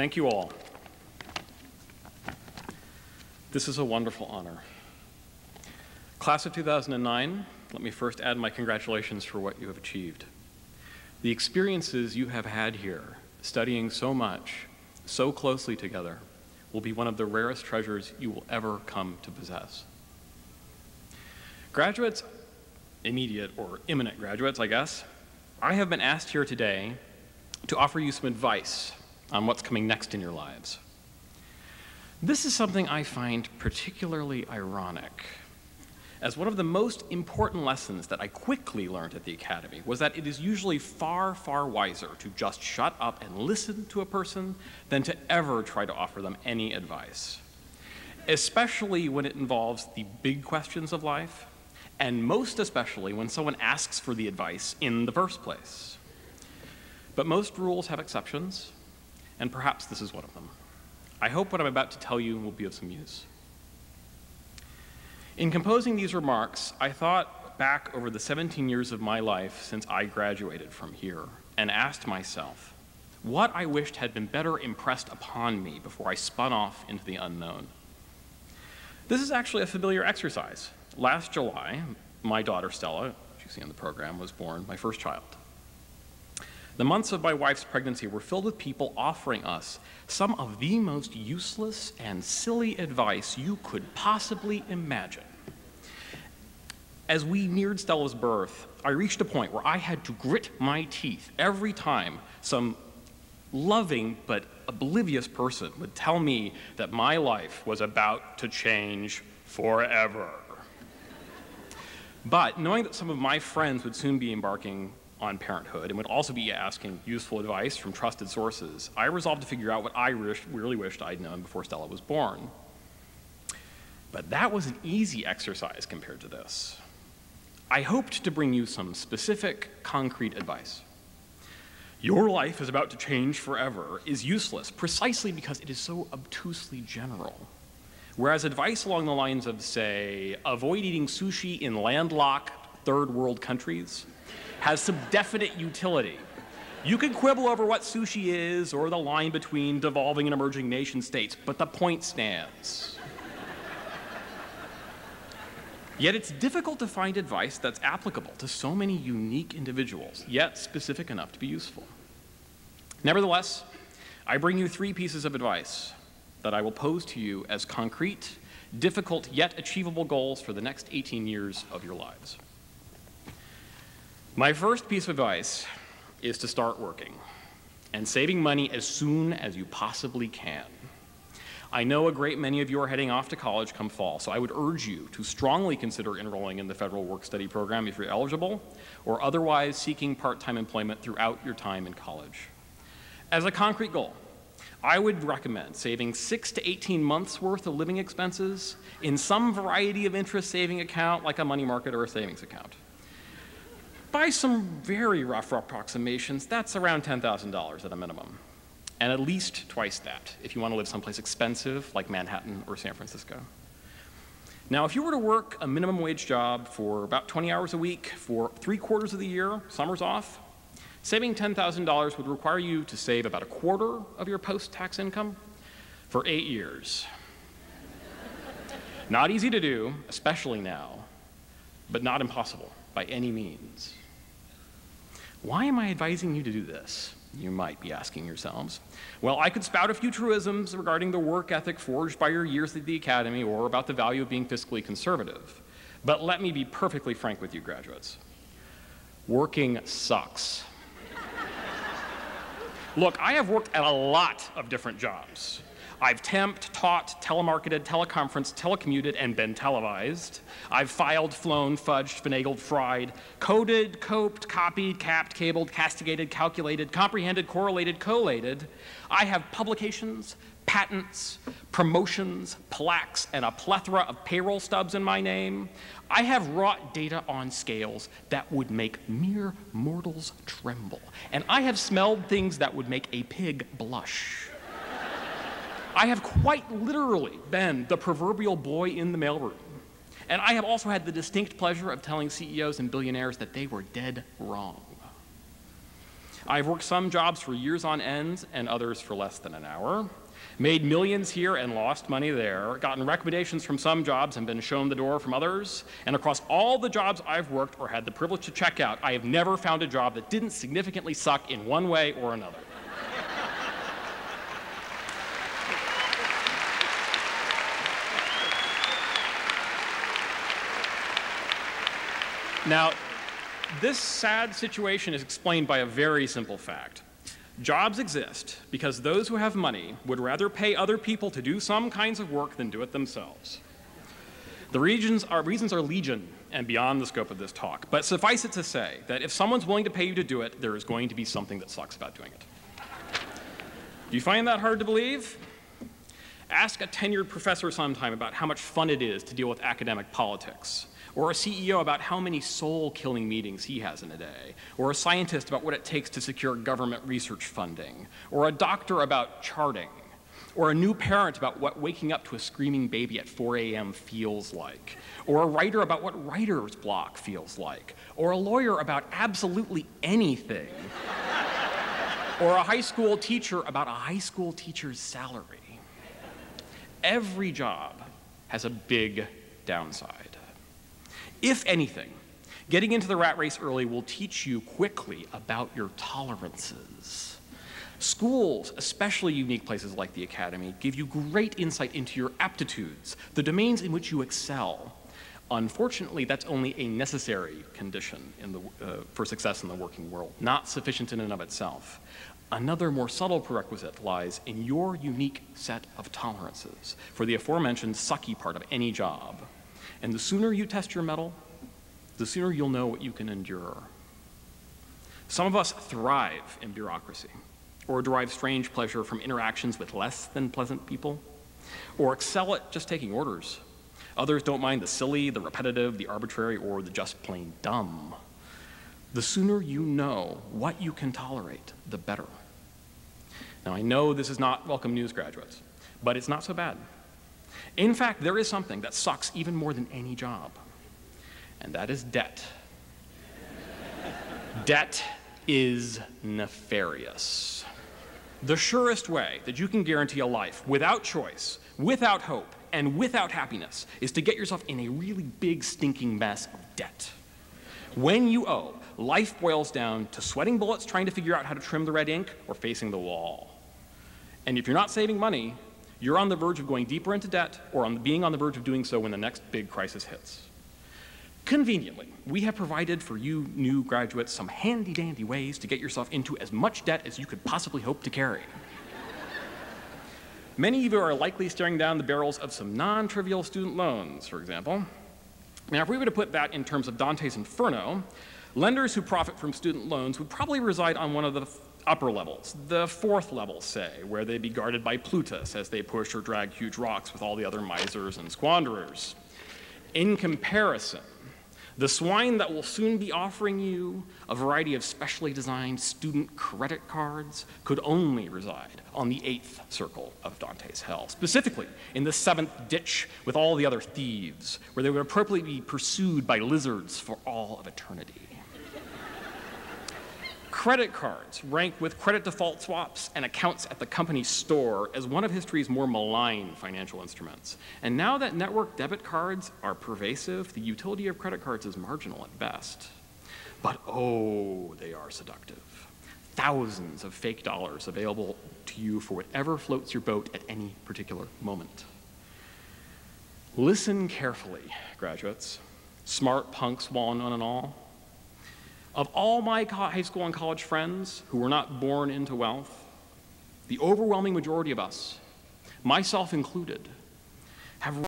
Thank you all. This is a wonderful honor. Class of 2009, let me first add my congratulations for what you have achieved. The experiences you have had here, studying so much, so closely together, will be one of the rarest treasures you will ever come to possess. Graduates, immediate or imminent graduates, I guess, I have been asked here today to offer you some advice on what's coming next in your lives. This is something I find particularly ironic, as one of the most important lessons that I quickly learned at the Academy was that it is usually far, far wiser to just shut up and listen to a person than to ever try to offer them any advice, especially when it involves the big questions of life, and most especially when someone asks for the advice in the first place. But most rules have exceptions, and perhaps this is one of them. I hope what I'm about to tell you will be of some use. In composing these remarks, I thought back over the 17 years of my life since I graduated from here and asked myself what I wished had been better impressed upon me before I spun off into the unknown. This is actually a familiar exercise. Last July, my daughter Stella, as you see in the program, was born, my first child. The months of my wife's pregnancy were filled with people offering us some of the most useless and silly advice you could possibly imagine. As we neared Stella's birth, I reached a point where I had to grit my teeth every time some loving but oblivious person would tell me that my life was about to change forever. But knowing that some of my friends would soon be embarking on parenthood and would also be asking useful advice from trusted sources, I resolved to figure out what I really wished I'd known before Stella was born. But that was an easy exercise compared to this. I hoped to bring you some specific, concrete advice. Your life is about to change forever is useless precisely because it is so obtusely general. Whereas advice along the lines of, say, avoid eating sushi in landlocked third world countries has some definite utility. You can quibble over what sushi is or the line between devolving and emerging nation states, but the point stands. Yet it's difficult to find advice that's applicable to so many unique individuals, yet specific enough to be useful. Nevertheless, I bring you 3 pieces of advice that I will pose to you as concrete, difficult, yet achievable goals for the next 18 years of your lives. My first piece of advice is to start working and saving money as soon as you possibly can. I know a great many of you are heading off to college come fall, so I would urge you to strongly consider enrolling in the federal work-study program if you're eligible, or otherwise seeking part-time employment throughout your time in college. As a concrete goal, I would recommend saving 6 to 18 months worth of living expenses in some variety of interest saving account like a money market or a savings account. By some very rough approximations, that's around $10,000 at a minimum, and at least twice that if you want to live someplace expensive like Manhattan or San Francisco. Now, if you were to work a minimum wage job for about 20 hours a week for 3/4 of the year, summers off, saving $10,000 would require you to save about 1/4 of your post-tax income for 8 years. Not easy to do, especially now, but not impossible by any means. Why am I advising you to do this? You might be asking yourselves. Well, I could spout a few truisms regarding the work ethic forged by your years at the Academy or about the value of being fiscally conservative. But let me be perfectly frank with you, graduates. Working sucks. Look, I have worked at a lot of different jobs. I've temped, taught, telemarketed, teleconferenced, telecommuted, and been televised. I've filed, flown, fudged, finagled, fried, coded, coped, copied, capped, cabled, castigated, calculated, comprehended, correlated, collated. I have publications, patents, promotions, plaques, and a plethora of payroll stubs in my name. I have wrought data on scales that would make mere mortals tremble. And I have smelled things that would make a pig blush. I have quite literally been the proverbial boy in the mailroom. And I have also had the distinct pleasure of telling CEOs and billionaires that they were dead wrong. I've worked some jobs for years on end and others for less than an hour, made millions here and lost money there, gotten recommendations from some jobs and been shown the door from others, and across all the jobs I've worked or had the privilege to check out, I have never found a job that didn't significantly suck in one way or another. Now, this sad situation is explained by a very simple fact. Jobs exist because those who have money would rather pay other people to do some kinds of work than do it themselves. The reasons are legion and beyond the scope of this talk, but suffice it to say that if someone's willing to pay you to do it, there is going to be something that sucks about doing it. Do you find that hard to believe? Ask a tenured professor sometime about how much fun it is to deal with academic politics, or a CEO about how many soul-killing meetings he has in a day, or a scientist about what it takes to secure government research funding, or a doctor about charting, or a new parent about what waking up to a screaming baby at 4 a.m. feels like, or a writer about what writer's block feels like, or a lawyer about absolutely anything, or a high school teacher about a high school teacher's salary. Every job has a big downside. If anything, getting into the rat race early will teach you quickly about your tolerances. Schools, especially unique places like the academy, give you great insight into your aptitudes, the domains in which you excel. Unfortunately, that's only a necessary condition for success in the working world, not sufficient in and of itself. Another more subtle prerequisite lies in your unique set of tolerances for the aforementioned sucky part of any job. And the sooner you test your mettle, the sooner you'll know what you can endure. Some of us thrive in bureaucracy, or derive strange pleasure from interactions with less than pleasant people, or excel at just taking orders. Others don't mind the silly, the repetitive, the arbitrary, or the just plain dumb. The sooner you know what you can tolerate, the better. Now, I know this is not welcome news, graduates, but it's not so bad. In fact, there is something that sucks even more than any job, and that is debt. Debt is nefarious. The surest way that you can guarantee a life without choice, without hope, and without happiness is to get yourself in a really big stinking mess of debt. When you owe, life boils down to sweating bullets trying to figure out how to trim the red ink or facing the wall. And if you're not saving money, you're on the verge of going deeper into debt or being on the verge of doing so when the next big crisis hits. Conveniently, we have provided for you new graduates some handy-dandy ways to get yourself into as much debt as you could possibly hope to carry. Many of you are likely staring down the barrels of some non-trivial student loans, for example. Now, if we were to put that in terms of Dante's Inferno, lenders who profit from student loans would probably reside on one of the upper levels, the fourth level, say, where they'd be guarded by Plutus as they push or drag huge rocks with all the other misers and squanderers. In comparison, the swine that will soon be offering you a variety of specially designed student credit cards could only reside on the 8th circle of Dante's hell, specifically in the 7th ditch with all the other thieves, where they would appropriately be pursued by lizards for all of eternity. Credit cards rank with credit default swaps and accounts at the company store as one of history's more malign financial instruments. And now that network debit cards are pervasive, the utility of credit cards is marginal at best. But oh, they are seductive. Thousands of fake dollars available to you for whatever floats your boat at any particular moment. Listen carefully, graduates, smart punks, one and all. Of all my high school and college friends who were not born into wealth, the overwhelming majority of us, myself included, have